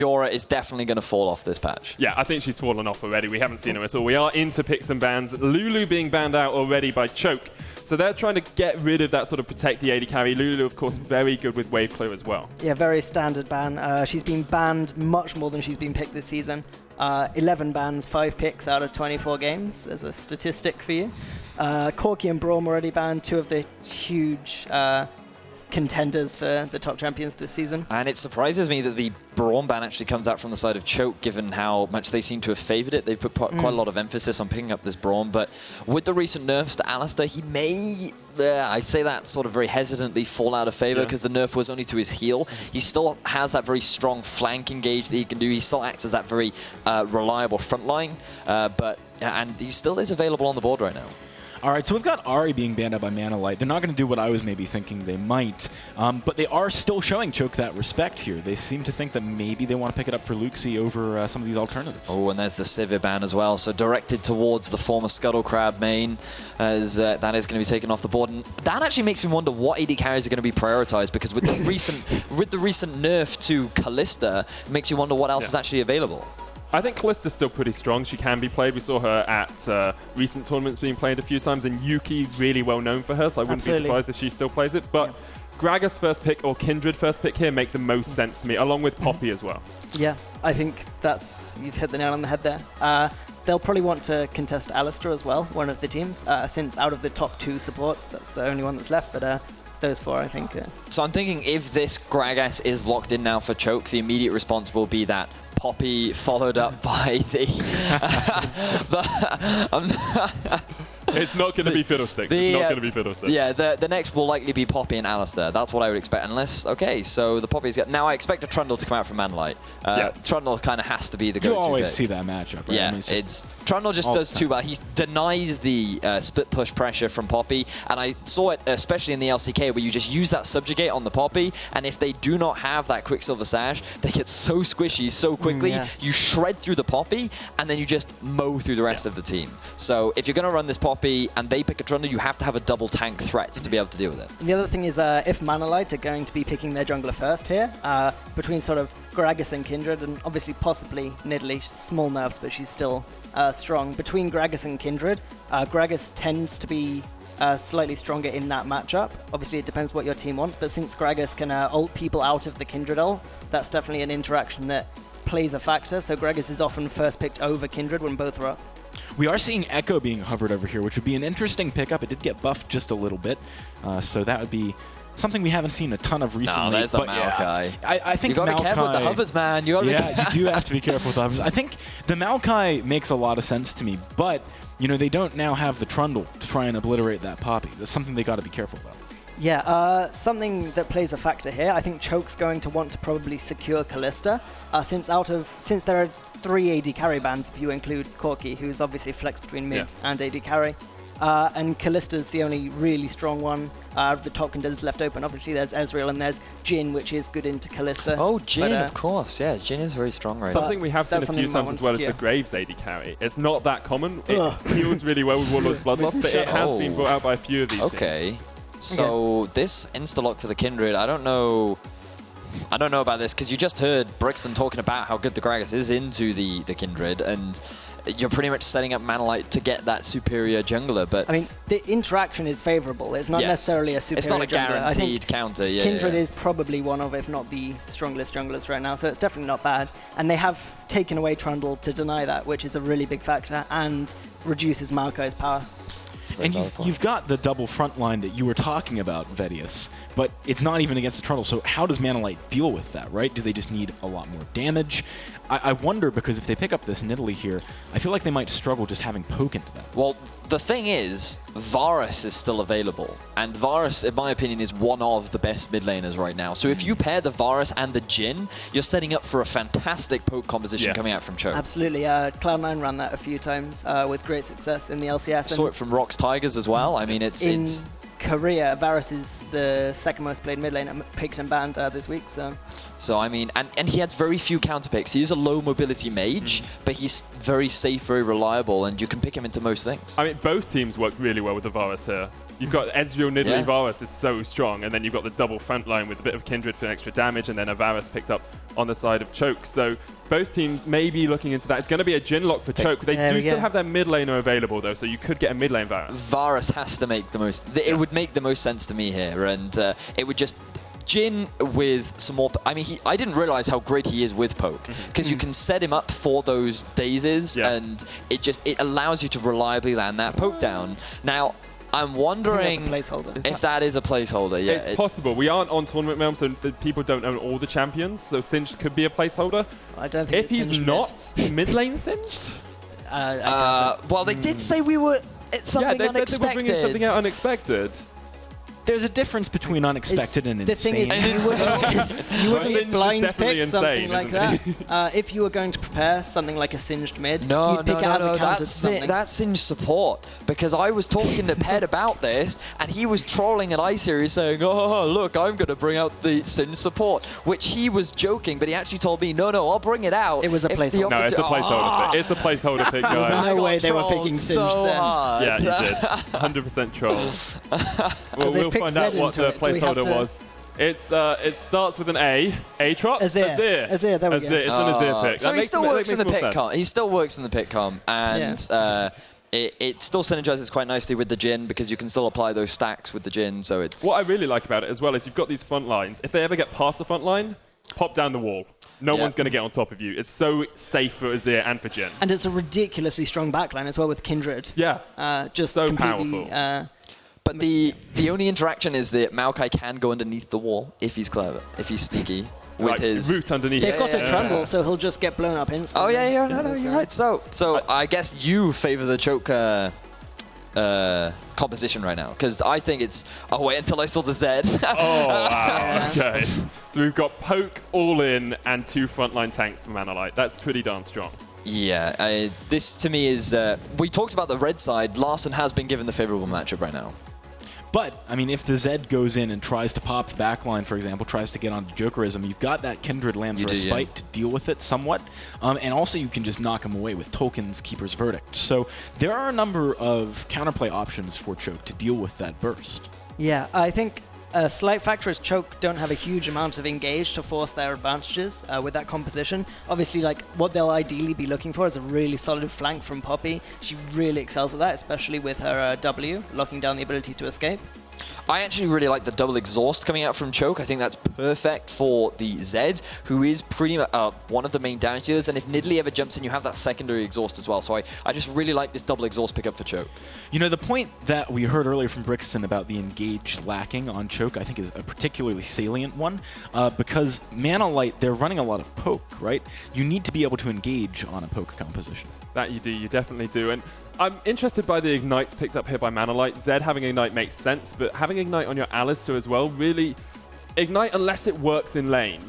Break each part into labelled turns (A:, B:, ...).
A: Fiora is definitely going to fall off this patch.
B: Yeah, I think she's fallen off already. We haven't seen her at all. We are into picks and bans. Lulu being banned out already by Choke. So they're trying to get rid of that sort of protect the AD carry. Lulu, of course, very good with wave clear as well.
C: Yeah, very standard ban. She's been banned much more than she's been picked this season. 11 bans, 5 picks out of 24 games. There's a statistic for you. Corki and Braum already banned, 2 of the huge contenders for the top champions this season.
A: And it surprises me that the Braum ban actually comes out from the side of Choke, given how much they seem to have favored it. They've put quite a lot of emphasis on picking up this Braum, but with the recent nerfs to Alistar, he may, I'd say that sort of very hesitantly fall out of favor because the nerf was only to his heal. He still has that very strong flank engage that he can do. He still acts as that very reliable front line, and he still is available on the board right now.
D: All right, so we've got Ahri being banned out by Mana Light. They're not going to do what I was maybe thinking they might, but they are still showing Choke that respect here. They seem to think that maybe they want to pick it up for Luxie over some of these alternatives.
A: Oh, and there's the Sivir ban as well, so directed towards the former Scuttle Crab main, as that is going to be taken off the board. And that actually makes me wonder what AD carries are going to be prioritized, because with the recent nerf to Kalista, it makes you wonder what else is actually available.
B: I think Kalista's still pretty strong. She can be played. We saw her at recent tournaments being played a few times, and Yuki really well known for her, so I wouldn't be surprised if she still plays it. But Gragas first pick or Kindred first pick here make the most sense to me, along with Poppy as well.
C: Yeah, I think you've hit the nail on the head there. They'll probably want to contest Alistar as well, one of the teams, since out of the top 2 supports, that's the only one that's left, but those 4, I think.
A: So I'm thinking if this Gragas is locked in now for Choke, the immediate response will be that Poppy followed up by the...
B: It's not going to be Fiddlesticks. It's not going to be Fiddlesticks.
A: Yeah, the next will likely be Poppy and Alistar. That's what I would expect. Unless, okay, so the Poppy's got... Now I expect a Trundle to come out from Manlight. Trundle kind of has to be the go-to
D: You always
A: pick.
D: see that matchup, right?
A: Yeah,
D: I mean,
A: Trundle just does too well. He denies the split push pressure from Poppy, and I saw it especially in the LCK where you just use that subjugate on the Poppy, and if they do not have that Quicksilver Sash, they get so squishy so quickly. You shred through the Poppy, and then you just mow through the rest of the team. So if you're going to run this Poppy and they pick a Trundle, you have to have a double tank threat to be able to deal with it.
C: And the other thing is if Mana Light are going to be picking their jungler first here, between sort of Gragas and Kindred, and obviously possibly Nidalee, small nerfs, but she's still strong. Between Gragas and Kindred, Gragas tends to be slightly stronger in that matchup. Obviously, it depends what your team wants, but since Gragas can ult people out of the Kindred ult, that's definitely an interaction that plays a factor. So Gragas is often first picked over Kindred when both are up.
D: We are seeing Echo being hovered over here, which would be an interesting pickup. It did get buffed just a little bit, so that would be something we haven't seen a ton of recently.
A: No, there's the Maokai.
D: I think
A: you got to be careful with the hovers, man. You
D: you do have to be careful with the hovers. I think the Maokai makes a lot of sense to me, but you know they don't now have the Trundle to try and obliterate that Poppy. That's something they got to be careful about.
C: Yeah, something that plays a factor here. I think Choke's going to want to probably secure Kalista, since there are 3 AD carry bans if you include Corki, who's obviously flexed between mid and AD carry. And Kalista's the only really strong one of the top contenders left open. Obviously there's Ezreal and there's Jhin, which is good into Kalista.
A: Oh, Jhin, of course. Yeah, Jhin is very strong right now.
B: Something we have seen a few times as well is the Graves AD carry. It's not that common. It heals really well with Warlord's Bloodlust, but it has been brought out by a few of these teams.
A: So this insta-lock for the Kindred, I don't know about this, because you just heard Brixton talking about how good the Gragas is into the Kindred, and you're pretty much setting up Mana Light to get that superior jungler, but...
C: I mean, the interaction is favorable. It's not necessarily a superior jungler.
A: It's not a guaranteed counter,
C: Kindred is probably one of, if not the strongest junglers right now, so it's definitely not bad. And they have taken away Trundle to deny that, which is a really big factor, and reduces Maokai's power.
D: And you've got the double front line that you were talking about, Vedius, but it's not even against the Trundle, so how does Mana Light deal with that, right? Do they just need a lot more damage? I wonder, because if they pick up this Nidalee here, I feel like they might struggle just having poke into that.
A: Well, the thing is, Varus is still available, and Varus, in my opinion, is one of the best mid laners right now. So if you pair the Varus and the Jhin, you're setting up for a fantastic poke composition coming out from Choke.
C: Absolutely. Cloud9 ran that a few times with great success in the LCS.
A: Saw it from Rock's Tigers as well. I mean, it's
C: Korea, Varus is the second most played mid lane picked and banned this week.
A: So I mean, and he had very few counter picks. He is a low mobility mage, but he's very safe, very reliable, and you can pick him into most things.
B: I mean, both teams worked really well with the Varus here. You've got Ezreal, Nidalee, Varus is so strong, and then you've got the double front line with a bit of Kindred for extra damage, and then a Varus picked up on the side of Choke. So both teams may be looking into that. It's going to be a Jhin lock for Choke. They do still have their mid laner available, though, so you could get a mid lane Varus.
A: Varus has to make the most... It would make the most sense to me here, and it would just... Jhin with some more... I mean, I didn't realize how great he is with poke, because you can set him up for those daisies, and it allows you to reliably land that poke down. Now, I'm wondering if that is a placeholder. Yeah,
B: it's possible. We aren't on Tournament Realm, so the people don't own all the champions, so Singed could be a placeholder.
C: I don't think
B: if he's not mid lane Singed?
A: Well, they did say we were... It's something unexpected.
B: Said they were bringing something out unexpected.
D: There's a difference between unexpected and insane.
C: The thing is, you wouldn't blind pick something like that. If you were going to prepare something like a Singed mid, you'd pick it as a counter to something.
A: That's Singed support, because I was talking to Ped about this, and he was trolling an iSeries saying, oh, look, I'm going to bring out the Singed support, which he was joking, but he actually told me, no, I'll bring it out.
C: It was a placeholder.
B: No, it's a placeholder pick. It's a placeholder pick, guys.
C: There's no way they were picking Singed then.
B: Yeah, you did. 100% troll. We'll find out what the placeholder was. It starts with an A. Aatrox?
C: Azir, there we go.
B: It's an Azir pick.
A: So he still works in the pick comp. He still works in the pick comp, and it still synergizes quite nicely with the Jhin, because you can still apply those stacks with the Jhin. So it's
B: what I really like about it as well is you've got these front lines. If they ever get past the front line, pop down the wall. No one's going to get on top of you. It's so safe for Azir and for Jhin.
C: And it's a ridiculously strong backline as well with Kindred.
B: Yeah,
C: just
B: so powerful.
A: But the only interaction is that Maokai can go underneath the wall if he's clever, if he's sneaky. With his
B: root underneath.
C: They've got a trundle, so he'll just get blown up instantly.
A: Oh yeah, no, you're right. So I guess you favor the Choke composition right now, because I think it's... Oh wait, until I saw the Z.
B: Oh wow. Okay. So we've got poke all in and 2 frontline tanks for Manalite. That's pretty darn strong.
A: Yeah, this to me is... we talked about the red side. Larson has been given the favorable matchup right now.
D: But, I mean, if the Zed goes in and tries to pop the backline, for example, tries to get onto Jokerism, you've got that Kindred land for a spite to deal with it somewhat. And also you can just knock him away with Tolkien's Keeper's Verdict. So there are a number of counterplay options for Choke to deal with that burst.
C: Yeah, I think a slight factor is Choke don't have a huge amount of engage to force their advantages with that composition. Obviously, like, what they'll ideally be looking for is a really solid flank from Poppy. She really excels at that, especially with her W, locking down the ability to escape.
A: I actually really like the double exhaust coming out from Choke. I think that's perfect for the Zed, who is pretty much one of the main damage dealers. And if Nidalee ever jumps in, you have that secondary exhaust as well. So I just really like this double exhaust pickup for Choke.
D: You know, the point that we heard earlier from Brixton about the engage lacking on Choke, I think is a particularly salient one, because Manalite, they're running a lot of poke, right? You need to be able to engage on a poke composition.
B: That you do, you definitely do. And I'm interested by the Ignites picked up here by Manalite. Zed having Ignite makes sense, but having Ignite on your Alistair as well, really... Ignite, unless it works in lane,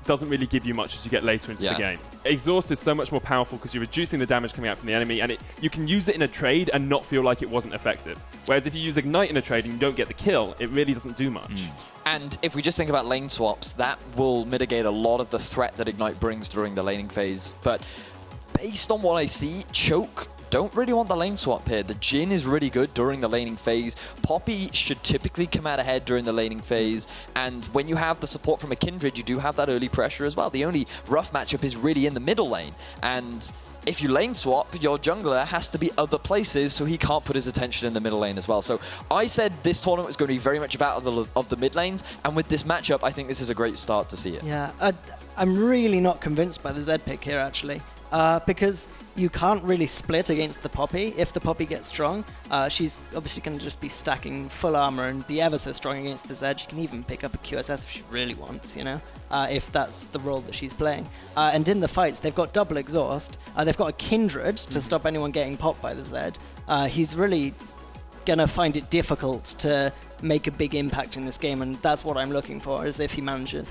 B: doesn't really give you much as you get later into the game. Exhaust is so much more powerful because you're reducing the damage coming out from the enemy, and you can use it in a trade and not feel like it wasn't effective. Whereas if you use Ignite in a trade and you don't get the kill, it really doesn't do much.
A: And if we just think about lane swaps, that will mitigate a lot of the threat that Ignite brings during the laning phase. But based on what I see, Choke don't really want the lane swap here. The Jhin is really good during the laning phase. Poppy should typically come out ahead during the laning phase. And when you have the support from a Kindred, you do have that early pressure as well. The only rough matchup is really in the middle lane. And if you lane swap, your jungler has to be other places, so he can't put his attention in the middle lane as well. So I said this tournament was going to be very much about the mid lanes. And with this matchup, I think this is a great start to see it.
C: Yeah, I'm really not convinced by the Zed pick here, actually. Because you can't really split against the Poppy. If the Poppy gets strong, she's obviously going to just be stacking full armor and be ever so strong against the Zed. She can even pick up a QSS if she really wants, you know, if that's the role that she's playing. And in the fights, they've got double exhaust. They've got a Kindred to stop anyone getting popped by the Zed. He's really going to find it difficult to make a big impact in this game, and that's what I'm looking for, is if he manages.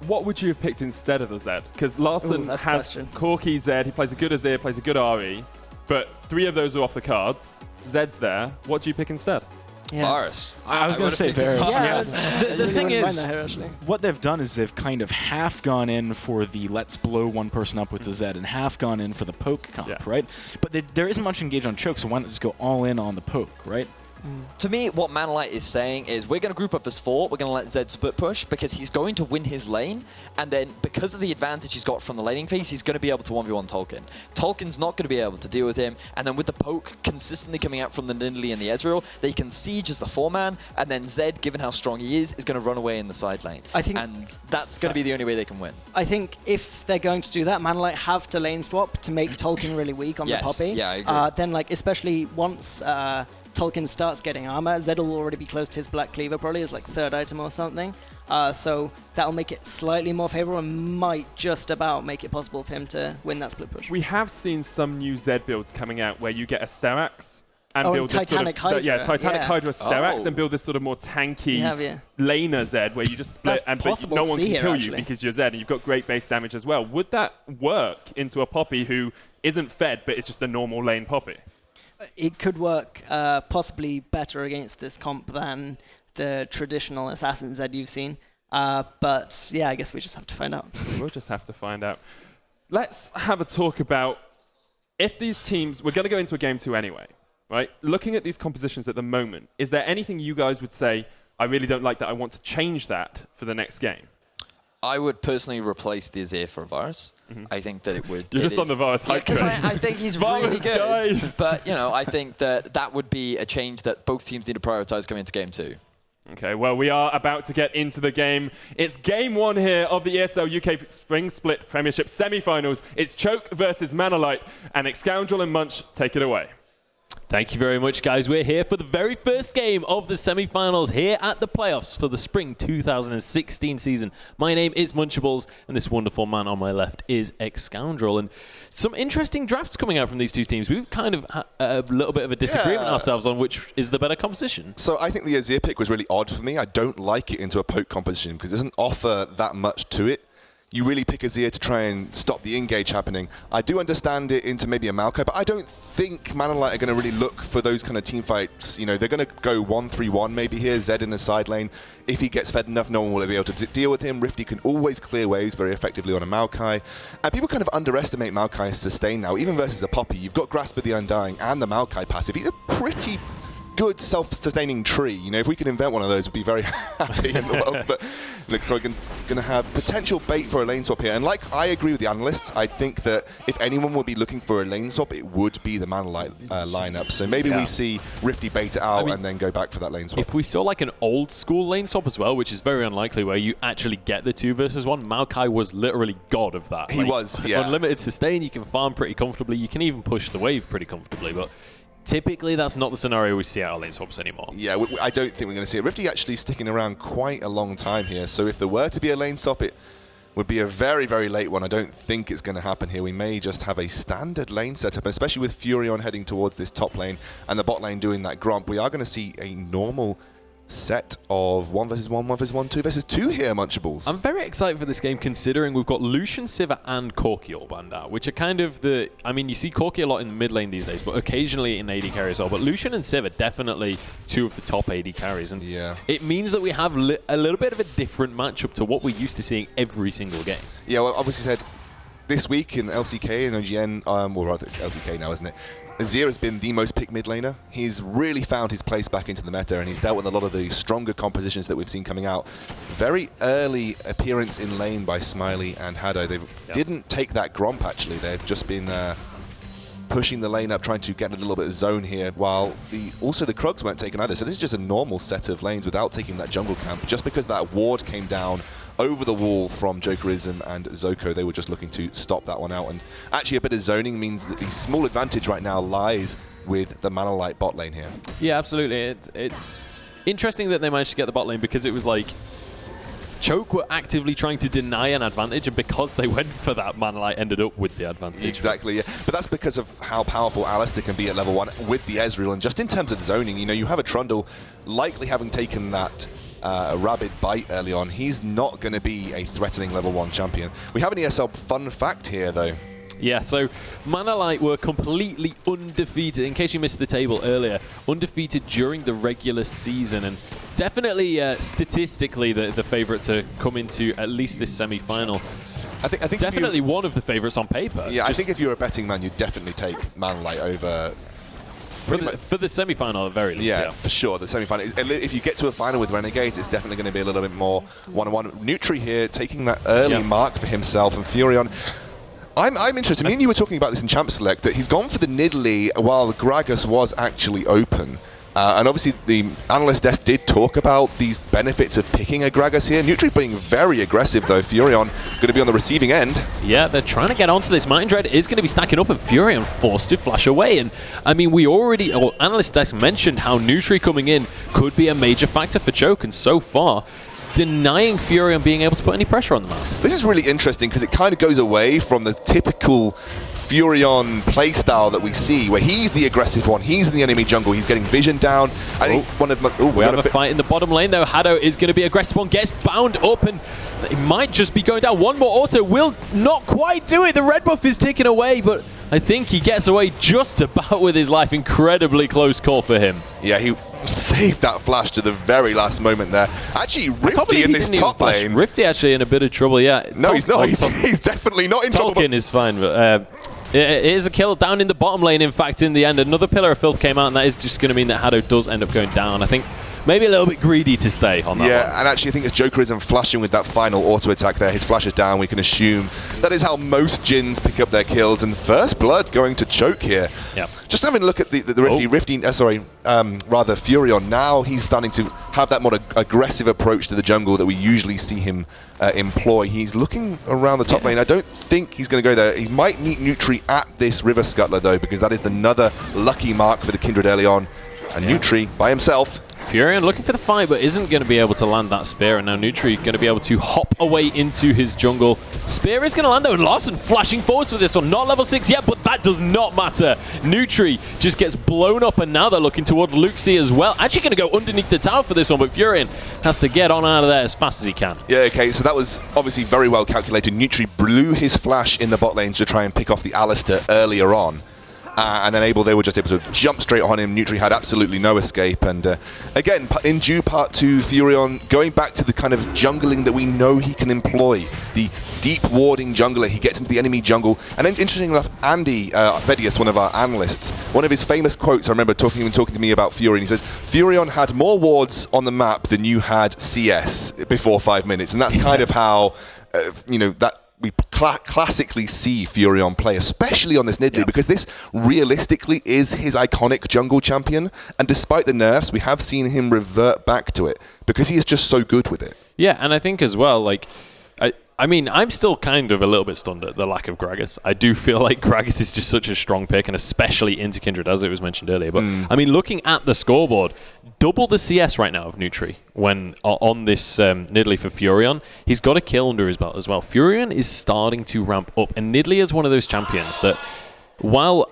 B: What would you have picked instead of the Zed? Because Larson has Corki, Zed, he plays a good Azir, plays a good RE, but 3 of those are off the cards. Zed's there. What do you pick instead?
A: Varus.
D: I was going to say Varus. The thing is,
C: here,
D: what they've done is they've kind of half gone in for the let's blow one person up with the Zed and half gone in for the poke comp, right? But there isn't much engage on Choke, so why not just go all in on the poke, right?
A: To me, what Manolite is saying is we're going to group up as 4, we're going to let Zed split push because he's going to win his lane, and then because of the advantage he's got from the laning phase, he's going to be able to 1v1 Tolkien. Tolkien's not going to be able to deal with him, and then with the poke consistently coming out from the Nidalee and the Ezreal, they can siege as the 4-man, and then Zed, given how strong he is going to run away in the side lane. And that's going to be the only way they can win.
C: I think if they're going to do that, Manolite have to lane swap to make Tolkien really weak on the Poppy.
A: Yeah, I agree.
C: Then, like, especially once Tolkien starts getting armor, Zed will already be close to his Black Cleaver, probably as like 3rd item or something. So that'll make it slightly more favorable and might just about make it possible for him to win that split push.
B: We have seen some new Zed builds coming out where you get a Sterak's and build
C: Titanic
B: this sort of,
C: Hydra.
B: Titanic Hydra Sterak's and build this sort of more tanky laner Zed where you just split but no one can kill you because you're Zed and you've got great base damage as well. Would that work into a Poppy who isn't fed but it's just a normal lane Poppy?
C: It could work possibly better against this comp than the traditional Assassin Zed you've seen. But yeah, I guess we just have to find out.
B: We'll just have to find out. Let's have a talk about if these teams, we're going to go into a game 2 anyway, right? Looking at these compositions at the moment, is there anything you guys would say, I really don't like that, I want to change that for the next game?
A: I would personally replace the Azir for Varus. I think that it would...
B: You're just on the Varus hype train.
A: Because I think he's really good.
B: Guys.
A: But, I think that would be a change that both teams need to prioritize coming into game 2.
B: Okay, well, we are about to get into the game. It's game 1 here of the ESL UK Spring Split Premiership semi-finals. It's Choke versus Manolite, and Excoundrel and Munch take it away.
E: Thank you very much, guys. We're here for the very first game of the semi-finals here at the playoffs for the Spring 2016 season. My name is Munchables, and this wonderful man on my left is Excoundrel. And some interesting drafts coming out from these two teams. We've kind of had a little bit of a disagreement ourselves on which is the better composition.
F: So I think the Azir pick was really odd for me. I don't like it into a poke composition because it doesn't offer that much to it. You really pick Azir to try and stop the engage happening. I do understand it into maybe a Maokai, but I don't think Manolite are going to really look for those kind of team fights. They're going to go 1-3-1 maybe here, Zed in the side lane. If he gets fed enough, no one will be able to deal with him. Rifty can always clear waves very effectively on a Maokai. And people kind of underestimate Maokai's sustain now, even versus a Poppy. You've got Grasp of the Undying and the Maokai passive. He's a pretty good self-sustaining tree. If we could invent one of those, we'd be very happy in the world. But look, so we're going to have potential bait for a lane swap here. And I agree with the analysts, I think that if anyone would be looking for a lane swap, it would be the Manolite lineup. So maybe we see Rifty bait it out and then go back for that lane swap.
E: If we saw like an old school lane swap as well, which is very unlikely, where you actually get the 2 versus 1, Maokai was literally god of that.
F: He was, yeah.
E: Unlimited sustain, you can farm pretty comfortably, you can even push the wave pretty comfortably, but typically, that's not the scenario we see out of lane swaps anymore.
F: Yeah, I don't think we're going to see it. Rifty actually sticking around quite a long time here. So if there were to be a lane swap, it would be a very, very late one. I don't think it's going to happen here. We may just have a standard lane setup, especially with Furion heading towards this top lane and the bot lane doing that Gromp. We are going to see a normal set of 1 versus 1, 1 versus 1, 2 versus 2 here, Munchables.
E: I'm very excited for this game considering we've got Lucian, Sivir and Corki all banned out, which are kind of the... I mean, you see Corki a lot in the mid lane these days, but occasionally in AD carry as well. But Lucian and Sivir definitely 2 of the top AD carries. And it means that we have a little bit of a different matchup to what we're used to seeing every single game.
F: Yeah, well, obviously said this week in LCK and OGN, well, rather it's LCK now, isn't it? Azir has been the most picked mid laner. He's really found his place back into the meta, and he's dealt with a lot of the stronger compositions that we've seen coming out. Very early appearance in lane by Smiley and Haddo. They didn't take that Gromp, actually. They've just been pushing the lane up, trying to get a little bit of zone here, while also the Krugs weren't taken either. So this is just a normal set of lanes without taking that jungle camp. Just because that ward came down over the wall from Jokerism and Zoko, they were just looking to stop that one out. And actually a bit of zoning means that the small advantage right now lies with the Manolite bot lane here.
E: Yeah, absolutely. It's interesting that they managed to get the bot lane because it was like Choke were actively trying to deny an advantage, and because they went for that, Manolite ended up with the advantage.
F: Exactly, yeah. But that's because of how powerful Alistair can be at level 1 with the Ezreal. And just in terms of zoning, you have a Trundle likely having taken that rabid bite early on. He's not going to be a threatening level 1 champion. We have an ESL fun fact here, though.
E: Yeah, so Manolite were completely undefeated, in case you missed the table earlier, undefeated during the regular season, and definitely statistically the favourite to come into at least this semi-final.
F: I think
E: definitely one of the favourites on paper.
F: Yeah, I think if you're a betting man, you'd definitely take Manolite
E: For the semi-final, at the very least.
F: Yeah, for sure. The semi-final. If you get to a final with Renegades, it's definitely going to be a little bit more one-on-one. Nutri here taking that early mark for himself, and Furion. I'm interested. Me and you were talking about this in Champ Select, that he's gone for the Nidalee while Gragas was actually open. And obviously, the analyst desk did talk about these benefits of picking a Gragas here. Nutri being very aggressive, though. Furion going to be on the receiving end.
E: Yeah, they're trying to get onto this. Mind Dread is going to be stacking up, and Furion forced to flash away. And, I mean, analyst desk mentioned how Nutri coming in could be a major factor for Choke, and so far, denying Furion being able to put any pressure on the map.
F: This is really interesting because it kind of goes away from the typical Furion playstyle that we see, where he's the aggressive one, he's in the enemy jungle, he's getting vision down. I think one of my...
E: we have a fight in the bottom lane, though. Hado is going to be aggressive one, gets bound up, and it might just be going down. One more auto will not quite do it. The red buff is taken away, but I think he gets away just about with his life. Incredibly close call for him.
F: Yeah, he saved that flash to the very last moment there. Actually, Rifty in this top lane.
E: Rifty actually in a bit of trouble, yeah.
F: No, he's not. He's definitely not in trouble.
E: Tolkien is fine, but... it is a kill down in the bottom lane, in fact, in the end. Another Pillar of Filth came out, and that is just going to mean that Hado does end up going down. I think maybe a little bit greedy to stay on that one.
F: And actually I think it's Jokerism flashing with that final auto attack there. His flash is down. We can assume that is how most Jins pick up their kills. And first blood going to Choke here.
E: Yep.
F: Just having a look at the Furion. Now he's starting to have that more aggressive approach to the jungle that we usually see him employ. He's looking around the top lane. I don't think he's going to go there. He might meet Nutri at this River Scuttler, though, because that is another lucky mark for the Kindred early on. And Nutri, by himself,
E: Furion looking for the fight, but isn't going to be able to land that spear, and now Nutri going to be able to hop away into his jungle. Spear is going to land, though, and Larson flashing forwards for this one. Not level 6 yet, but that does not matter. Nutri just gets blown up, and now they're looking toward Luxie as well. Actually going to go underneath the tower for this one, but Furion has to get on out of there as fast as he can.
F: Yeah, okay, so that was obviously very well calculated. Nutri blew his flash in the bot lanes to try and pick off the Alistair earlier on. And then they were just able to jump straight on him. Nutri had absolutely no escape. And again, in due part to Furion, going back to the kind of jungling that we know he can employ, the deep warding jungler. He gets into the enemy jungle. And then, interestingly enough, Andy Vedius, one of our analysts, one of his famous quotes, I remember talking to me about Furion. He said, Furion had more wards on the map than you had CS before 5 minutes. And that's kind of how, that we classically see Furion play, especially on this Nidalee, because this realistically is his iconic jungle champion. And despite the nerfs, we have seen him revert back to it because he is just so good with it.
E: Yeah, and I think as well, I mean, I'm still kind of a little bit stunned at the lack of Gragas. I do feel like Gragas is just such a strong pick, and especially into Kindred, as it was mentioned earlier. But, I mean, looking at the scoreboard, double the CS right now of Nutri when on this Nidalee for Furion. He's got a kill under his belt as well. Furion is starting to ramp up, and Nidalee is one of those champions that, while,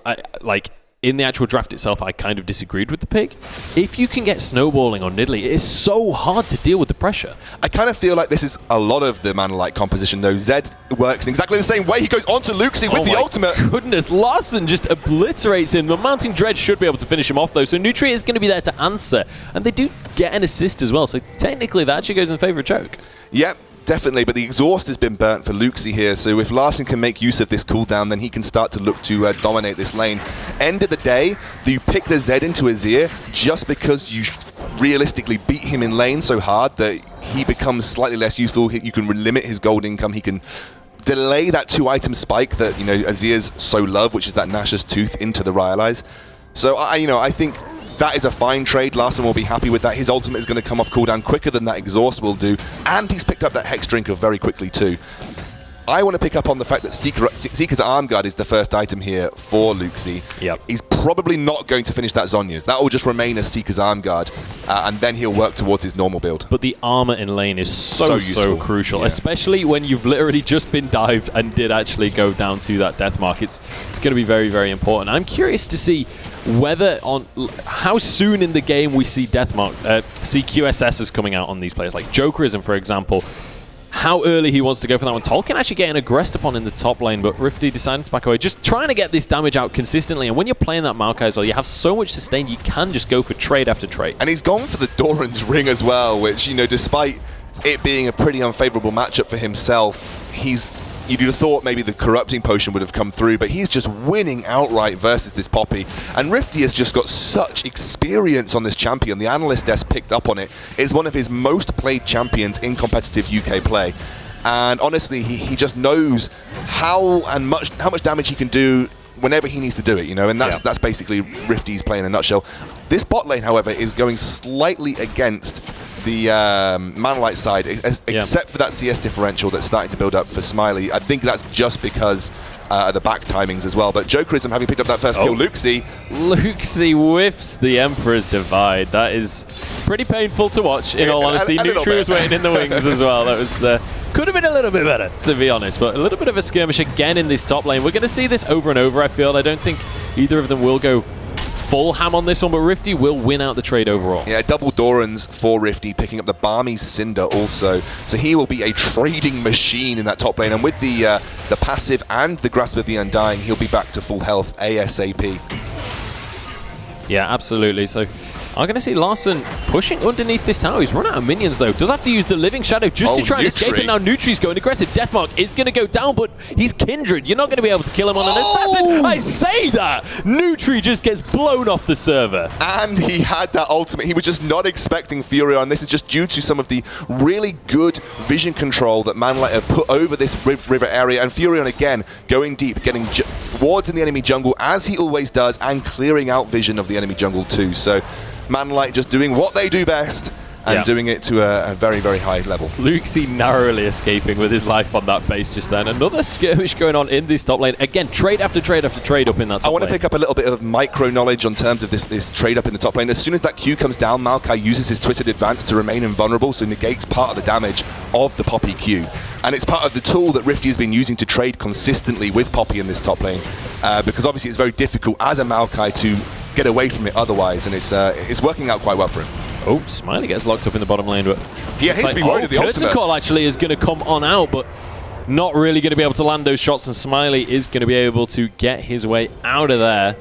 E: in the actual draft itself, I kind of disagreed with the pick. If you can get snowballing on Nidalee, it is so hard to deal with the pressure.
F: I kind of feel like this is a lot of the Mana-like composition, though. Zed works in exactly the same way. He goes onto Luxie with the ultimate.
E: Goodness, Larson just obliterates him. The Mounting Dread should be able to finish him off, though. So Nutri is going to be there to answer. And they do get an assist as well. So technically, that actually goes in favor of Choke.
F: Yep. Definitely, but the exhaust has been burnt for Luxie here, so if Larson can make use of this cooldown, then he can start to look to dominate this lane. End of the day, you pick the Zed into his ear just because you realistically beat him in lane so hard that he becomes slightly less useful. You can limit his gold income. He can delay that 2-item spike that Azir's so love, which is that Nash's Tooth into the Rylai's. So I think that is a fine trade. Larson will be happy with that. His ultimate is going to come off cooldown quicker than that exhaust will do. And he's picked up that Hex Drinker very quickly too. I want to pick up on the fact that Seeker's Arm Guard is the first item here for Luxie.
E: Yep.
F: He's probably not going to finish that Zhonya's. That will just remain as Seeker's Arm Guard, and then he'll work towards his normal build.
E: But the armor in lane is so crucial, especially when you've literally just been dived and did actually go down to that death mark. It's going to be very, very important. I'm curious to see how soon in the game we see see QSSs coming out on these players, like Jokerism, for example. How early he wants to go for that one. Tolkien actually getting aggressed upon in the top lane, but Rifty decided to back away. Just trying to get this damage out consistently, and when you're playing that Maokai as well, you have so much sustain, you can just go for trade after trade.
F: And he's gone for the Doran's Ring as well, which, despite it being a pretty unfavorable matchup for himself, he's you'd have thought maybe the corrupting potion would have come through, but he's just winning outright versus this Poppy. And Rifty has just got such experience on this champion. The analyst desk picked up on it. It's one of his most played champions in competitive UK play. And honestly, he just knows how much damage he can do whenever he needs to do it, you know, and that's basically Rifty's play in a nutshell. This bot lane, however, is going slightly against the Manlight side, except for that CS differential that's starting to build up for Smiley. I think that's just because of the back timings as well. But Jokerism having picked up that first kill, Luxie
E: whiffs the Emperor's Divide. That is pretty painful to watch, in all honesty. Nutri was waiting in the wings as well. That was could have been a little bit better, to be honest. But a little bit of a skirmish again in this top lane. We're going to see this over and over, I feel. I don't think either of them will go full ham on this one, but Rifty will win out the trade overall.
F: Yeah, double Dorans for Rifty, picking up the Barmy Cinder also. So he will be a trading machine in that top lane. And with the passive and the Grasp of the Undying, he'll be back to full health ASAP.
E: Yeah, absolutely. So I'm going to see Larssen pushing underneath this tower. He's run out of minions, though. Does have to use the Living Shadow just to try and escape it. Now Nutri's going aggressive. Deathmark is going to go down, but he's Kindred. You're not going to be able to kill him on an assassin. I say that! Nutri just gets blown off the server.
F: And he had that ultimate. He was just not expecting Furion. This is just due to some of the really good vision control that Manlight have put over this river area. And Furion, again, going deep, getting wards in the enemy jungle, as he always does, and clearing out vision of the enemy jungle, too. So Manlight just doing what they do best and doing it to a very, very high level.
E: Luxie narrowly escaping with his life on that base just then. Another skirmish going on in this top lane. Again, trade after trade after trade up in that top lane.
F: I want to pick up a little bit of micro knowledge on terms of this trade up in the top lane. As soon as that Q comes down, Maokai uses his Twisted Advance to remain invulnerable, so negates part of the damage of the Poppy Q. And it's part of the tool that Rifty has been using to trade consistently with Poppy in this top lane. Because obviously it's very difficult as a Maokai to get away from it otherwise, and it's working out quite well for him.
E: Oh, Smiley gets locked up in the bottom lane, but
F: he has to be worried of the ultimate.
E: Curtain Call actually is going to come on out, but not really going to be able to land those shots, and Smiley is going to be able to get his way out of there.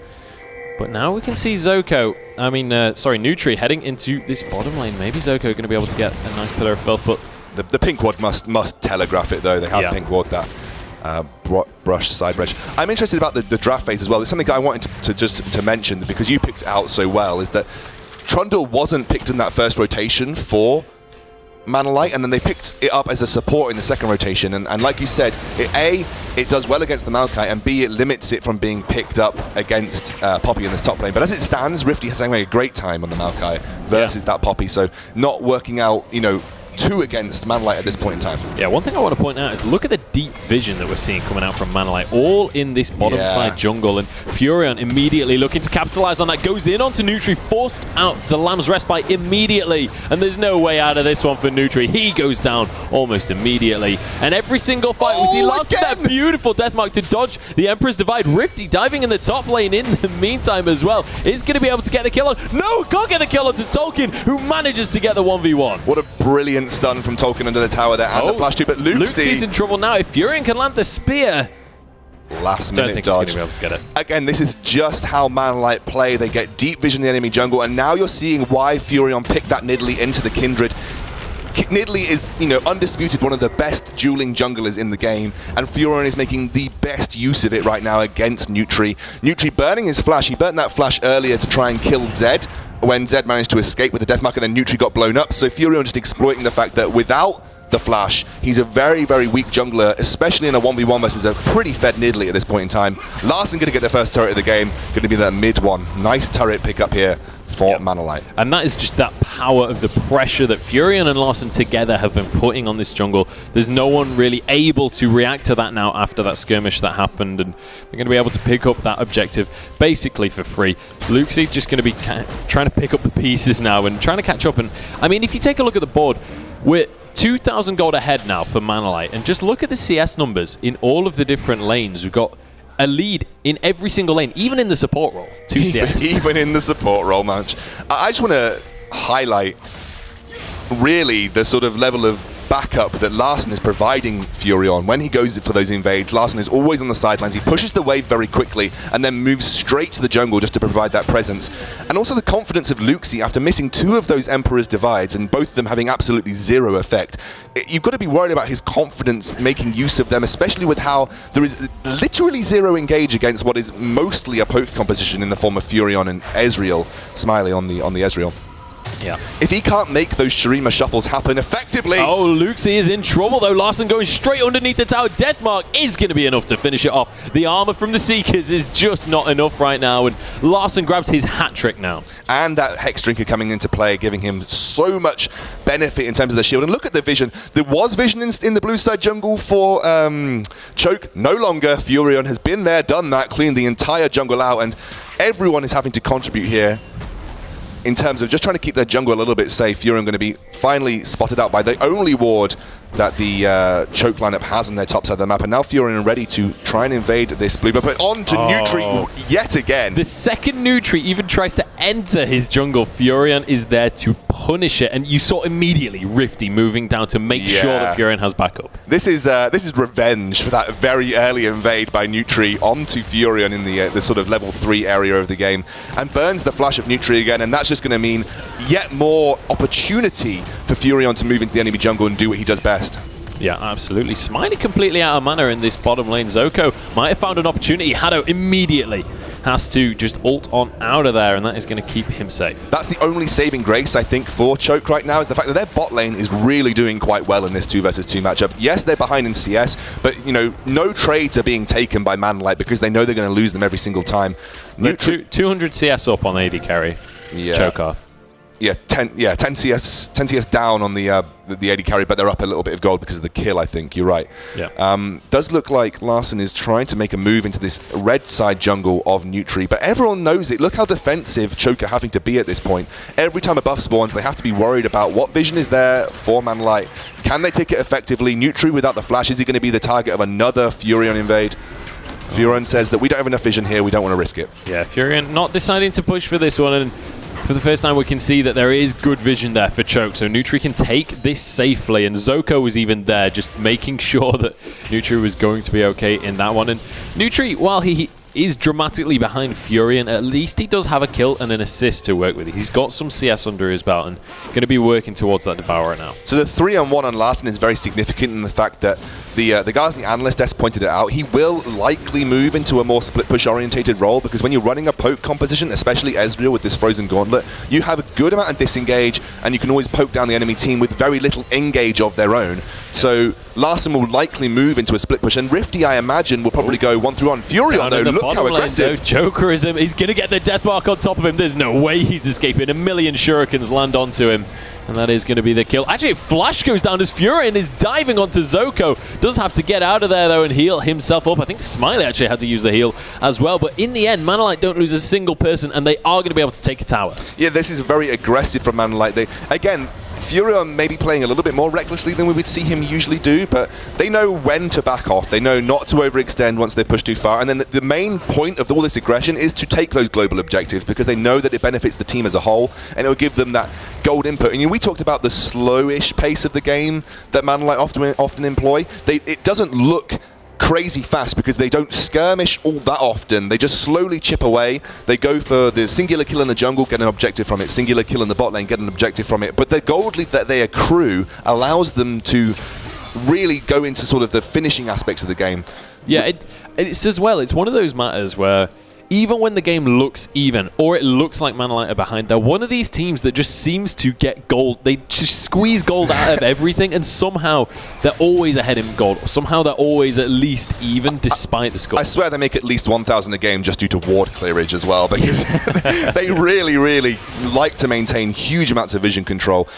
E: But now we can see Nutri heading into this bottom lane. Maybe Zoko going to be able to get a nice pillar of filth, but
F: the pink ward must telegraph it, though. They have pink ward that. Brush, side brush. I'm interested about the draft phase as well. It's something I wanted to mention, because you picked it out so well, is that Trundle wasn't picked in that first rotation for Manalight, and then they picked it up as a support in the second rotation. And like you said, it does well against the Maokai, and B, it limits it from being picked up against Poppy in this top lane. But as it stands, Rifty has having a great time on the Maokai versus that Poppy, so not working out, you know, two against Manlight at this point in time.
E: Yeah, one thing I want to point out is look at the deep vision that we're seeing coming out from Manlight, all in this bottom side jungle, and Furion immediately looking to capitalize on that, goes in onto Nutri, forced out the Lamb's Respite immediately, and there's no way out of this one for Nutri. He goes down almost immediately, and every single fight we see Larssen that beautiful Deathmark to dodge the Emperor's Divide. Rifty diving in the top lane in the meantime as well, is going to be able to get the kill on. No, can't get the kill onto Tolkien, who manages to get the 1v1.
F: What a brilliant stun from Tolkien under the tower there, and the flash too, but
E: Luxie's in trouble now. If Furion can land the spear,
F: last minute dodge.
E: He's going to be able to get it.
F: Again, this is just how Manlight play. They get deep vision in the enemy jungle, and now you're seeing why Furion picked that Nidalee into the Kindred. Nidalee is, you know, undisputed one of the best dueling junglers in the game, and Furion is making the best use of it right now against Nutri. Nutri burning his flash. He burnt that flash earlier to try and kill Zed, when Zed managed to escape with the Deathmark, and then Nutri got blown up. So Furion just exploiting the fact that without the flash, he's a very, very weak jungler, especially in a 1v1 versus a pretty fed Nidalee at this point in time. Larssen going to get the first turret of the game, going to be that mid one. Nice turret pickup here for Manalight.
E: And that is just that power of the pressure that Furion and Larssen together have been putting on this jungle. There's no one really able to react to that now after that skirmish that happened, and they're going to be able to pick up that objective basically for free. Luxie just going to be trying to pick up the pieces now and trying to catch up. And I mean, if you take a look at the board, we're 2,000 gold ahead now for Manalight, and just look at the CS numbers in all of the different lanes. We've got a lead in every single lane, even in the support role.
F: Even in the support role, man. I just want to highlight really the sort of level of backup that Larssen is providing Furion. When he goes for those invades, Larssen is always on the sidelines. He pushes the wave very quickly and then moves straight to the jungle just to provide that presence. And also the confidence of Luxi after missing 2 of those Emperor's Divides and both of them having absolutely 0 effect. You've got to be worried about his confidence making use of them, especially with how there is literally 0 engage against what is mostly a poke composition in the form of Furion and Ezreal. Smiley on the Ezreal.
E: Yeah.
F: If he can't make those Shurima shuffles happen effectively...
E: Oh, Luxi is in trouble, though. Larssen going straight underneath the tower. Deathmark is going to be enough to finish it off. The armor from the Seekers is just not enough right now, and Larssen grabs his hat trick now.
F: And that Hex Drinker coming into play, giving him so much benefit in terms of the shield. And look at the vision. There was vision in the blue side jungle for Choke. No longer. Furion has been there, done that, cleaned the entire jungle out, and everyone is having to contribute here in terms of just trying to keep their jungle a little bit safe. Furion going to be finally spotted out by the only ward that the Choke lineup has on their top side of the map. And now Furion ready to try and invade this blue. But on to Nutri yet again.
E: The second Nutri even tries to enter his jungle. Furion is there to punish it. And you saw immediately Rifty moving down to make sure that Furion has backup.
F: This is revenge for that very early invade by Nutri onto Furion in the sort of level 3 area of the game. And burns the flash of Nutri again. And that's just going to mean yet more opportunity for Furion to move into the enemy jungle and do what he does best.
E: Yeah, absolutely. Smiley completely out of mana in this bottom lane. Zoko might have found an opportunity. Hado immediately has to just ult on out of there, and that is going to keep him safe.
F: That's the only saving grace, I think, for Choke right now, is the fact that their bot lane is really doing quite well in this 2 versus 2 matchup. Yes, they're behind in CS, but, you know, no trades are being taken by Manlight because they know they're going to lose them every single time.
E: 200 CS up on AD carry.
F: Yeah.
E: Choke off.
F: Yeah, 10 CS down on the AD carry, but they're up a little bit of gold because of the kill, I think. You're right.
E: Yeah.
F: Does look like Larssen is trying to make a move into this red side jungle of Nutri, but everyone knows it. Look how defensive Choke are having to be at this point. Every time a buff spawns, they have to be worried about what vision is there for Manlight. Can they take it effectively? Nutri without the flash, is he going to be the target of another Furion invade? Furion says that we don't have enough vision here, we don't want to risk it.
E: Yeah, Furion not deciding to push for this one, and for the first time we can see that there is good vision there for Choke, so Nutri can take this safely, and Zoko was even there just making sure that Nutri was going to be okay in that one. And Nutri, while he is dramatically behind Furion, at least he does have a kill and an assist to work with. He's got some CS under his belt and going to be working towards that Devourer now.
F: So the 3-on-1 on Larssen is very significant in the fact that the guys in the analyst desk pointed it out. He will likely move into a more split push orientated role because when you're running a poke composition, especially Ezreal with this Frozen Gauntlet, you have a good amount of disengage and you can always poke down the enemy team with very little engage of their own. So Larssen will likely move into a split push, and Rifty, I imagine, will probably go 1-through-1. Furion, though, look how aggressive.
E: Jokerism, he's going to get the death mark on top of him. There's no way he's escaping. A million shurikens land onto him, and that is going to be the kill. Actually, Flash goes down as Furion is diving onto Zoko. Does have to get out of there, though, and heal himself up. I think Smiley actually had to use the heal as well, but in the end, Manlight don't lose a single person, and they are going to be able to take a tower.
F: Yeah, this is very aggressive from Manlight. Again, Furion may be playing a little bit more recklessly than we would see him usually do, but they know when to back off. They know not to overextend once they push too far. And then the main point of all this aggression is to take those global objectives because they know that it benefits the team as a whole and it will give them that gold input. And we talked about the slowish pace of the game that Manlight often employ. It doesn't look crazy fast because they don't skirmish all that often. They just slowly chip away. They go for the singular kill in the jungle, get an objective from it. Singular kill in the bot lane, get an objective from it. But the gold lead that they accrue allows them to really go into sort of the finishing aspects of the game.
E: Yeah, it's as well. It's one of those matters where even when the game looks even, or it looks like Manlight are behind, they're one of these teams that just seems to get gold. They just squeeze gold out of everything, and somehow they're always ahead in gold. Somehow they're always at least even, despite the score.
F: I swear they make at least 1,000 a game just due to ward clearage as well, because they really, really like to maintain huge amounts of vision control.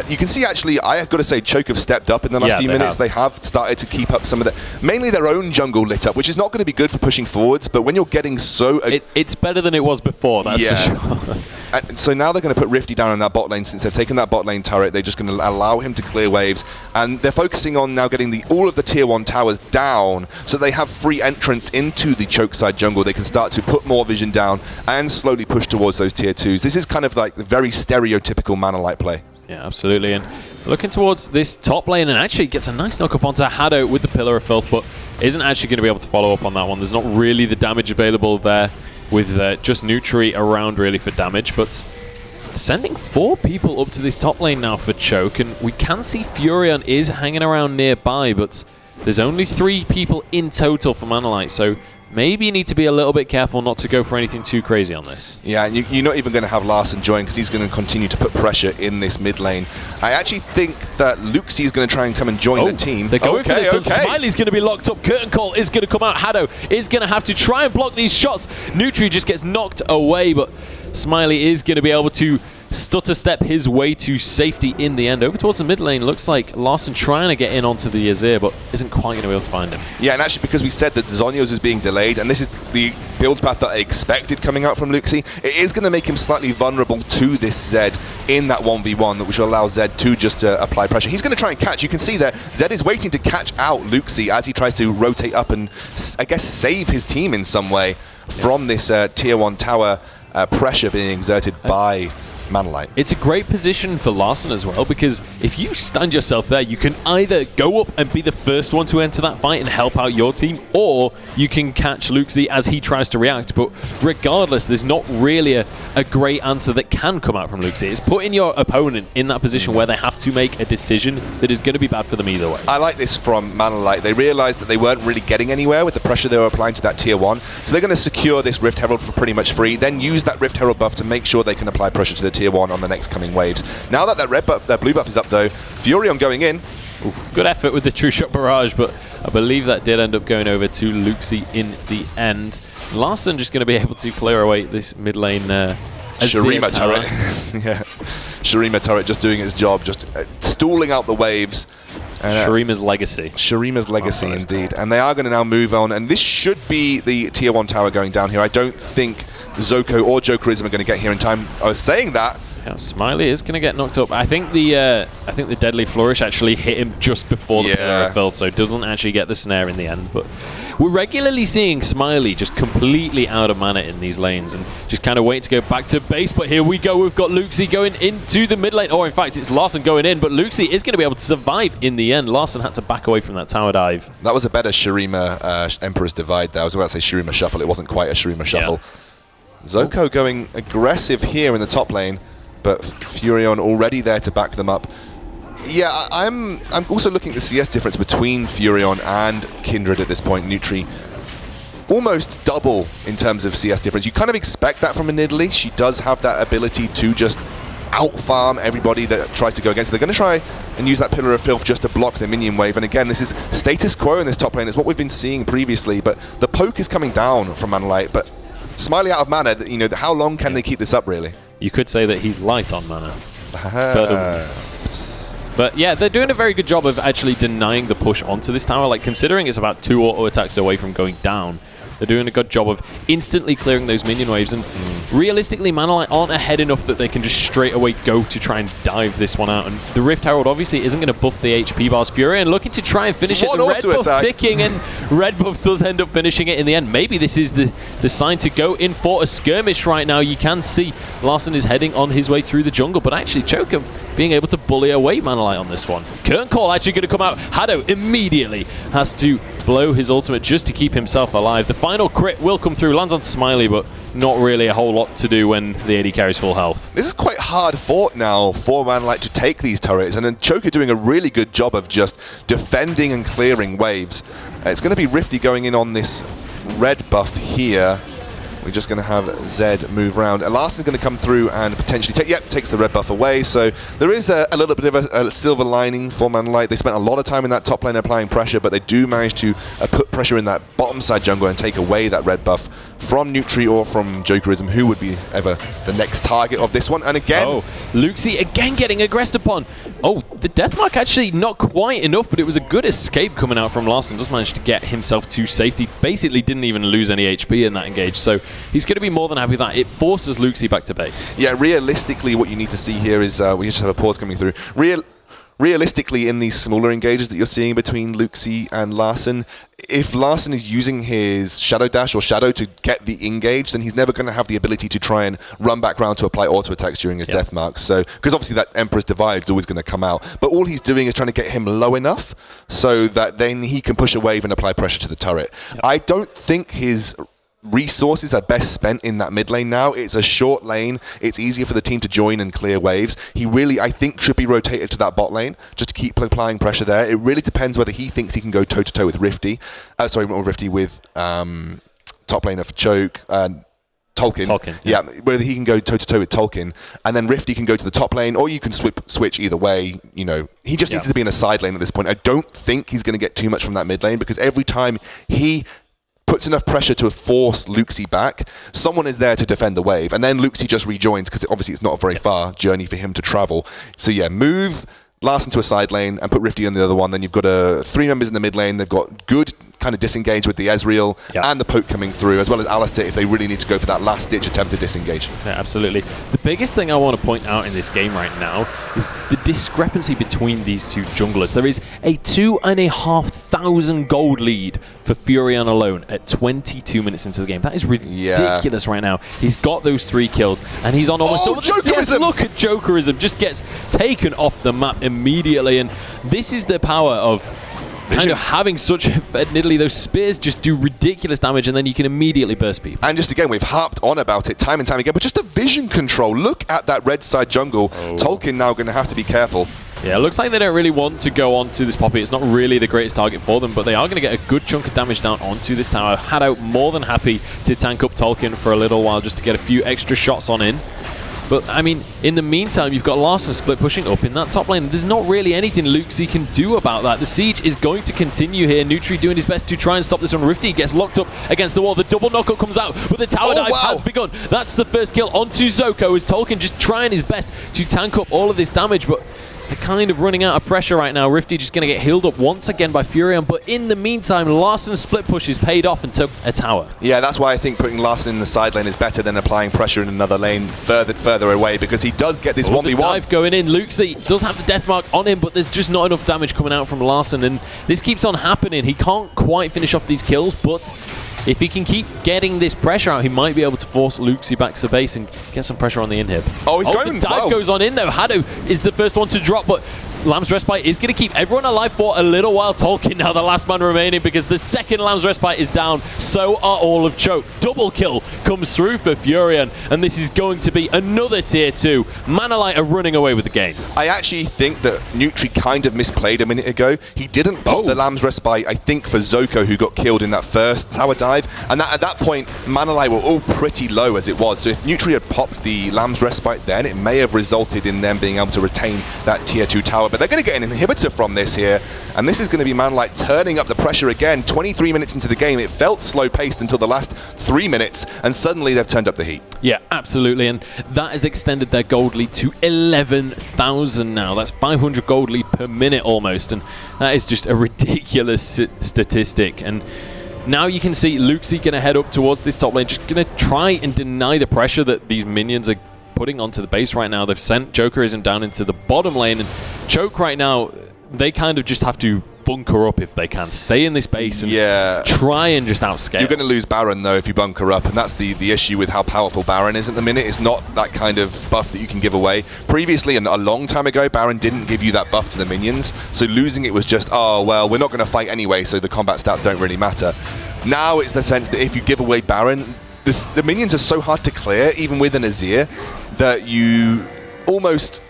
F: You can see, actually, I have got to say, Choke have stepped up in the last few minutes. They have started to keep up some of mainly their own jungle lit up, which is not going to be good for pushing forwards, but when you're getting so
E: it's better than it was before, that's for sure.
F: And so now they're going to put Rifty down in that bot lane. Since they've taken that bot lane turret, they're just going to allow him to clear waves. And they're focusing on now getting all of the tier 1 towers down so they have free entrance into the Choke side jungle. They can start to put more vision down and slowly push towards those tier 2s. This is kind of like the very stereotypical Manlight play.
E: Yeah, absolutely. And Looking towards this top lane and actually gets a nice knock up onto Hado with the Pillar of Filth, but isn't actually going to be able to follow up on that one. There's not really the damage available there with just Nutri around really for damage, but sending 4 people up to this top lane now for Choke, and we can see Furion is hanging around nearby, but there's only 3 people in total for Manalite, so maybe you need to be a little bit careful not to go for anything too crazy on this.
F: Yeah, and you're not even going to have Larson join because he's going to continue to put pressure in this mid lane. I actually think that Luxie is going to try and come and join the team.
E: They're going for this. Smiley's going to be locked up. Curtain Call is going to come out. Hado is going to have to try and block these shots. Nutri just gets knocked away, but Smiley is going to be able to stutter step his way to safety in the end. Over towards the mid lane, looks like Larson trying to get in onto the Azir, but isn't quite going to be able to find him. Yeah,
F: and actually because we said that Zhonya's is being delayed, and this is the build path that I expected coming out from Luxie, it is going to make him slightly vulnerable to this Zed in that 1v1, which will allow Zed to just apply pressure. He's going to try and catch. You can see there, Zed is waiting to catch out Luxie as he tries to rotate up and, I guess, save his team in some way from this tier 1 tower pressure being exerted by Manalite.
E: It's a great position for Larson as well, because if you stand yourself there, you can either go up and be the first one to enter that fight and help out your team, or you can catch Luxie as he tries to react. But regardless, there's not really a great answer that can come out from Luxie. It's putting your opponent in that position where they have to make a decision that is going to be bad for them either way.
F: I like this from Manalite. They realized that they weren't really getting anywhere with the pressure they were applying to that tier 1, so they're going to secure this Rift Herald for pretty much free, then use that Rift Herald buff to make sure they can apply pressure to the tier 1 on the next coming waves. Now that red buff, that blue buff is up though, Furion going in.
E: Oof, good effort with the True Shot Barrage, but I believe that did end up going over to Luxie in the end. Larson just going to be able to clear away this mid lane
F: Shurima turret. Yeah, Shurima turret just doing its job, just stalling out the waves.
E: Shurima's legacy.
F: Shurima's legacy, indeed. And they are going to now move on, and this should be the tier 1 tower going down here. I don't think Zoko or Jokerism are going to get here in time. I was saying that.
E: Yeah, Smiley is going to get knocked up. I think the Deadly Flourish actually hit him just before the Pillar of Filth, so doesn't actually get the snare in the end. But we're regularly seeing Smiley just completely out of mana in these lanes and just kind of wait to go back to base. But here we go. We've got Luxie going into the mid lane. Or in fact, it's Larson going in, but Luxie is going to be able to survive in the end. Larson had to back away from that tower dive.
F: That was a better Shurima Emperor's Divide there. I was about to say Shurima Shuffle. It wasn't quite a Shurima Shuffle. Yeah. Zoko going aggressive here in the top lane, but Furion already there to back them up. Yeah, I'm also looking at the CS difference between Furion and Kindred at this point. Nutri almost double in terms of CS difference. You kind of expect that from a Nidalee. She does have that ability to just out-farm everybody that tries to go against her. They're going to try and use that Pillar of Filth just to block the minion wave. And again, this is status quo in this top lane. It's what we've been seeing previously, but the poke is coming down from Manalite. But Smiley out of mana, you know, how long can they keep this up, really?
E: You could say that he's light on mana. But yeah, they're doing a very good job of actually denying the push onto this tower. Like, considering it's about 2 auto attacks away from going down, they're doing a good job of instantly clearing those minion waves. And realistically, Manalite aren't ahead enough that they can just straight away go to try and dive this one out. And the Rift Herald obviously isn't going to buff the HP bars. Furion looking to try and finish it. The red buff ticking, and red buff does end up finishing it in the end. Maybe this is the sign to go in for a skirmish right now. You can see Larson is heading on his way through the jungle, but actually Choker being able to bully away Manalite on this one. Curtain Call actually going to come out. Hado immediately has to blow his ultimate just to keep himself alive. The final crit will come through, lands on Smiley, but not really a whole lot to do when the AD carries full health.
F: This is quite hard fought now for Manalite to take these turrets, and then Choker doing a really good job of just defending and clearing waves. It's going to be Rifty going in on this red buff here. We're just going to have Zed move around. Larson's going to come through and potentially takes the red buff away. So there is a little bit of a silver lining for Manalite. They spent a lot of time in that top lane applying pressure, but they do manage to put pressure in that bottom side jungle and take away that red buff from Nutri or from Jokerism, who would be ever the next target of this one. And again...
E: Oh, Luxie again getting aggressed upon. Oh, the Deathmark actually not quite enough, but it was a good escape coming out from Larson. Does manage to get himself to safety. Basically didn't even lose any HP in that engage, so he's going to be more than happy with that. It forces Luxie back to base.
F: Yeah, realistically, what you need to see here is... we just have a pause coming through. realistically, in these smaller engages that you're seeing between Luxi and Larssen, if Larssen is using his Shadow Dash or Shadow to get the engage, then he's never going to have the ability to try and run back round to apply auto attacks during his death marks. So, because obviously that Emperor's Divide is always going to come out. But all he's doing is trying to get him low enough so that then he can push a wave and apply pressure to the turret. I don't think his resources are best spent in that mid lane now. It's a short lane. It's easier for the team to join and clear waves. He really, I think, should be rotated to that bot lane just to keep applying pressure there. It really depends whether he thinks he can go toe-to-toe with Rifty. With top laner for Choke. Tolkien. Yeah, whether he can go toe-to-toe with Tolkien, and then Rifty can go to the top lane, or you can switch either way. You know, he just needs to be in a side lane at this point. I don't think he's going to get too much from that mid lane, because every time he puts enough pressure to force Luxi back, someone is there to defend the wave, and then Luxi just rejoins, because obviously it's not a very far journey for him to travel. So yeah, move Larssen to a side lane and put Rifty on the other one. Then you've got 3 members in the mid lane. They've got good kind of disengage with the Ezreal and the poke coming through, as well as Alistair if they really need to go for that last-ditch attempt to disengage.
E: Yeah, absolutely. The biggest thing I want to point out in this game right now is the discrepancy between these two junglers. There is a 2,500 gold lead for Furion alone at 22 minutes into the game. That is ridiculous right now. He's got those 3 kills, and he's on almost all the CS. Look at Jokerism. Just gets taken off the map immediately, and this is the power of kind of having such admittedly those spears just do ridiculous damage, and then you can immediately burst people.
F: And just again, we've harped on about it time and time again, but just the vision control. Look at that red side jungle. Tolkien now going to have to be careful.
E: Yeah, it looks like they don't really want to go onto this Poppy. It's not really the greatest target for them, but they are going to get a good chunk of damage down onto this tower. Haddow more than happy to tank up Tolkien for a little while just to get a few extra shots on in. But, I mean, in the meantime, you've got Larssen split pushing up in that top lane. There's not really anything Luxi can do about that. The siege is going to continue here. Nutri doing his best to try and stop this one. Rifty gets locked up against the wall. The double knockup comes out, but the tower dive has begun. That's the first kill onto Zoko, as Tolkien just trying his best to tank up all of this damage, but they're kind of running out of pressure right now. Rifty just going to get healed up once again by Furion, but in the meantime, Larssen's split push is paid off and took a tower.
F: Yeah, that's why I think putting Larssen in the side lane is better than applying pressure in another lane further away, because he does get this 1v1.
E: Dive going in. Luxi does have the death mark on him, but there's just not enough damage coming out from Larssen, and this keeps on happening. He can't quite finish off these kills, but if he can keep getting this pressure out, he might be able to force Luxi back to base and get some pressure on the inhib.
F: Oh, he's going.
E: The dive goes on in, though. Haddow is the first one to drop, but Lamb's Respite is going to keep everyone alive for a little while. Tolkien now the last man remaining, because the second Lamb's Respite is down, so are all of Choke. Double kill comes through for Furion, and this is going to be another tier 2. Manalight are running away with the game.
F: I actually think that Nutri kind of misplayed a minute ago. He didn't pop the Lamb's Respite, I think, for Zoko, who got killed in that first tower dive, and at that point, Manalight were all pretty low as it was. So if Nutri had popped the Lamb's Respite then, it may have resulted in them being able to retain that tier 2 tower. But they're going to get an inhibitor from this here, and this is going to be Manalight turning up the pressure again. 23 minutes into the game, it felt slow-paced until the last 3 minutes, and suddenly they've turned up the heat.
E: Yeah, absolutely, and that has extended their gold lead to 11,000 now. That's 500 gold lead per minute almost, and that is just a ridiculous statistic. And now you can see Luxi going to head up towards this top lane, just going to try and deny the pressure that these minions are putting onto the base right now. They've sent Jokerism down into the bottom lane, and Choke right now, they kind of just have to bunker up if they can. Stay in this base and try and just outscale.
F: You're going to lose Baron, though, if you bunker up, and that's the issue with how powerful Baron is at the minute. It's not that kind of buff that you can give away. Previously, and a long time ago, Baron didn't give you that buff to the minions, so losing it was just, oh, well, we're not going to fight anyway, so the combat stats don't really matter. Now it's the sense that if you give away Baron, the minions are so hard to clear, even with an Azir, that you almost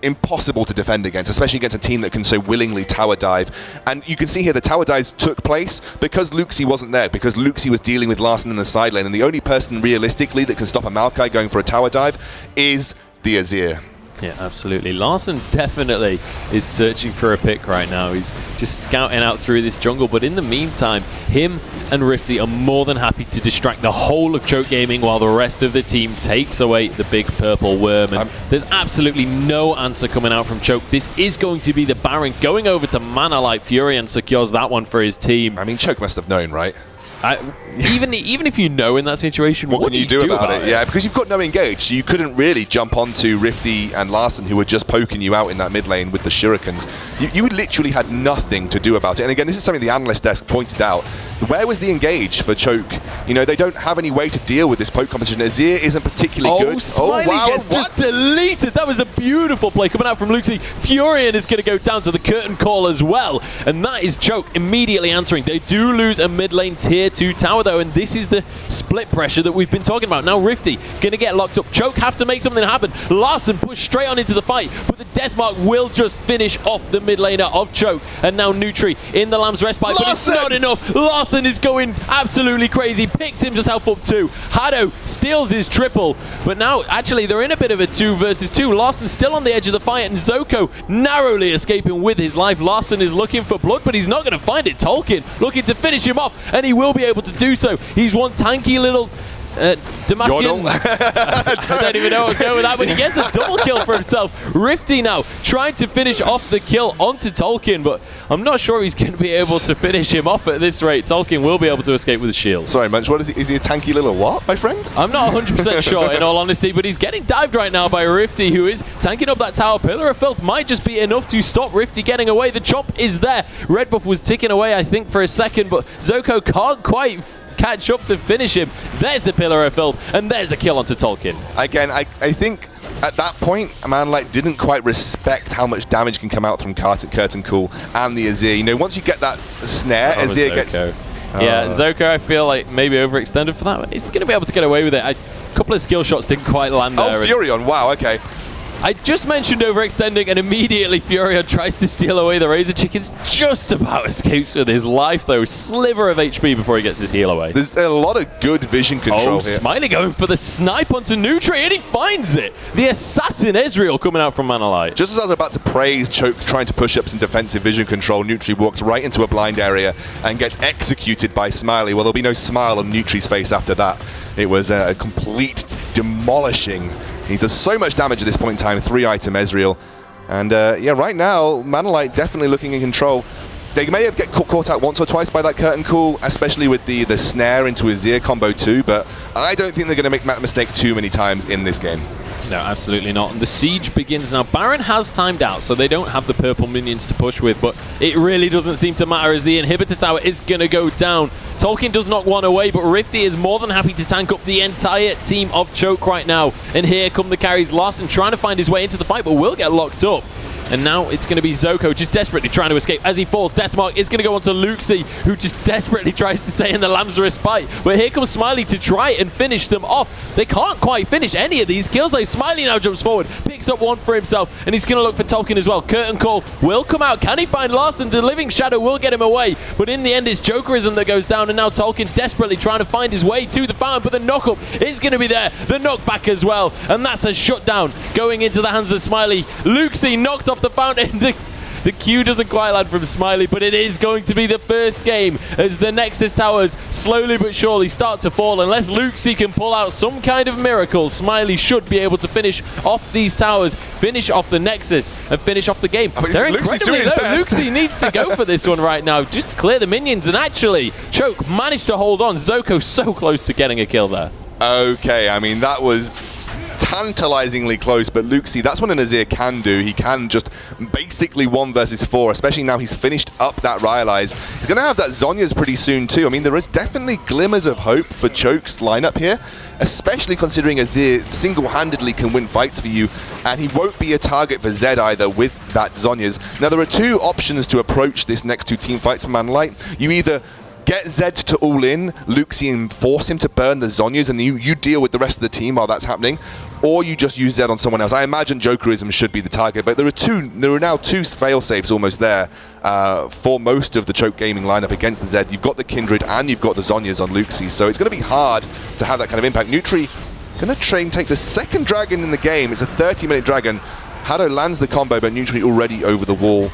F: impossible to defend against, especially against a team that can so willingly tower dive. And you can see here the tower dives took place because Luxi wasn't there, because Luxi was dealing with Larssen in the side lane, and the only person realistically that can stop a Maokai going for a tower dive is the Azir.
E: Yeah, absolutely. Larssen definitely is searching for a pick right now. He's just scouting out through this jungle, but in the meantime, him and Rifty are more than happy to distract the whole of Choke Gaming while the rest of the team takes away the big purple worm. And there's absolutely no answer coming out from Choke. This is going to be the Baron going over to Manalight. Furion secures that one for his team.
F: I mean, Choke must have known, right?
E: Even if you know in that situation, what
F: can you do about it? Yeah, because you've got no engage, so you couldn't really jump onto Rifty and Larson, who were just poking you out in that mid lane with the shurikens. You literally had nothing to do about it. And again, this is something the analyst desk pointed out. Where was the engage for Choke? You know, they don't have any way to deal with this poke competition. Azir isn't particularly good.
E: Smiley gets just deleted. That was a beautiful play coming out from Luxie. Furion is going to go down to the curtain call as well. And that is Choke immediately answering. They do lose a mid lane tier 2 tower though, and this is the split pressure that we've been talking about. Now Rifty going to get locked up. Choke have to make something happen. Larson pushed straight on into the fight, but the death mark will just finish off the mid laner of Choke. And now Nutri in the Lamb's Respite, but it's not enough. Larson is going absolutely crazy, picks himself up too. Hado steals his triple, but now actually they're in a bit of a 2 versus 2. Larson still on the edge of the fight, and Zoko narrowly escaping with his life. Larson is looking for blood, but he's not going to find it. Tolkien looking to finish him off, and he will be able to do so. He's one tanky little Demacian. I don't even know what's going with that, but he gets a double kill for himself. Rifty now trying to finish off the kill onto Tolkien, but I'm not sure he's going to be able to finish him off at this rate. Tolkien will be able to escape with a shield.
F: Sorry, Munch, what is he? Is he a tanky little what, my friend?
E: I'm not 100% sure, in all honesty, but he's getting dived right now by Rifty, who is tanking up that tower. Pillar of Filth might just be enough to stop Rifty getting away. The chomp is there. Red buff was ticking away, I think, for a second, but Zoko can't quite catch up to finish him. There's the Pillar of Filth, and there's a kill onto Tolkien.
F: Again, I think at that point, Manlight didn't quite respect how much damage can come out from Curtain Call and the Azir. You know, once you get that snare, Azir gets...
E: Yeah, Zoko, I feel like maybe overextended for that, but he's going to be able to get away with it. A couple of skill shots didn't quite land there.
F: Oh, Furion, wow, okay.
E: I just mentioned overextending, and immediately Furion tries to steal away the Razor Chickens. Just about escapes with his life, though. Sliver of HP before he gets his heal away.
F: There's a lot of good vision control here.
E: Smiley going for the snipe onto Nutri, and he finds it. The assassin Ezreal coming out from Manalight.
F: Just as I was about to praise Choke trying to push up some defensive vision control, Nutri walks right into a blind area and gets executed by Smiley. Well, there'll be no smile on Nutri's face after that. It was a complete demolishing. He does so much damage at this point in time, 3-item Ezreal. And yeah, right now, Manalight definitely looking in control. They may have get caught out once or twice by that Curtain Call, especially with the snare into Azir combo too, but I don't think they're going to make that mistake too many times in this game.
E: No, absolutely not. And the siege begins now. Baron has timed out, so they don't have the purple minions to push with, but it really doesn't seem to matter as the inhibitor tower is going to go down. Tolkien does knock one away, but Rifty is more than happy to tank up the entire team of Choke right now. And here come the carries. Larson trying to find his way into the fight, but will get locked up. And now it's going to be Zoko just desperately trying to escape. As he falls, Deathmark is going to go onto Luxie, who just desperately tries to stay in the Lamb's Respite. But here comes Smiley to try and finish them off. They can't quite finish any of these kills. Like Smiley now jumps forward, picks up one for himself, and he's going to look for Tolkien as well. Curtain Call will come out. Can he find Larson? The Living Shadow will get him away. But in the end, it's Jokerism that goes down, and now Tolkien desperately trying to find his way to the fountain. But the knock-up is going to be there. The knockback as well. And that's a shutdown going into the hands of Smiley. Luxie knocked off the fountain. The Q doesn't quite land from Smiley, but it is going to be the first game as the Nexus towers slowly but surely start to fall. Unless Luxie can pull out some kind of miracle, Smiley should be able to finish off these towers, finish off the Nexus, and finish off the game. They're incredibly low. Luxie needs to go for this one right now. Just clear the minions, and actually, Choke managed to hold on. Zoko so close to getting a kill there.
F: Okay, I mean, that was tantalizingly close, but Luxie, that's what an Azir can do. He can just basically 1 versus 4, especially now he's finished up that Ryalize. He's going to have that Zhonya's pretty soon too. I mean, there is definitely glimmers of hope for Choke's lineup here, especially considering Azir single-handedly can win fights for you, and he won't be a target for Zed either with that Zhonya's. Now, there are 2 options to approach this next 2 team fights for Manlight. You either get Zed to all in, Luxie, and force him to burn the Zhonya's, and you deal with the rest of the team while that's happening, or you just use Zed on someone else. I imagine Jokerism should be the target, but there are now 2 fail-safes almost there for most of the Choke Gaming lineup against the Zed. You've got the Kindred and you've got the Zhonya's on Luxie, so it's going to be hard to have that kind of impact. Nutri going to try and take the second dragon in the game. It's a 30-minute dragon. Hado lands the combo, but Nutri already over the wall.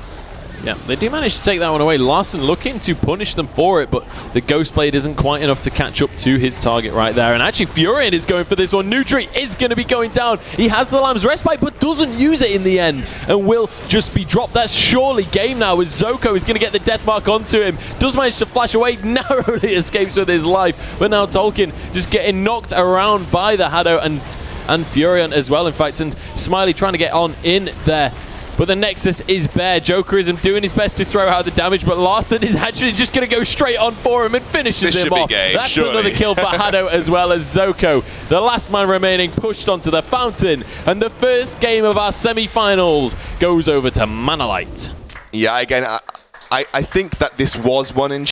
E: Yeah, they do manage to take that one away. Larson looking to punish them for it, but the Ghost Blade isn't quite enough to catch up to his target right there. And actually, Furion is going for this one. Nutri is going to be going down. He has the Lamb's Respite, but doesn't use it in the end and will just be dropped. That's surely game now, as Zoko is going to get the death mark onto him. Does manage to flash away, narrowly escapes with his life. But now Tolkien just getting knocked around by the Hado and Furion as well, in fact. And Smiley trying to get on in there. But the Nexus is bare. Joker isn't doing his best to throw out the damage, but Larson is actually just going to go straight on for him and finishes him off. That's another kill for Hado as well as Zoko. The last man remaining pushed onto the fountain. And the first game of our semi-finals goes over to Manalite.
F: Yeah, again, I think that this was one in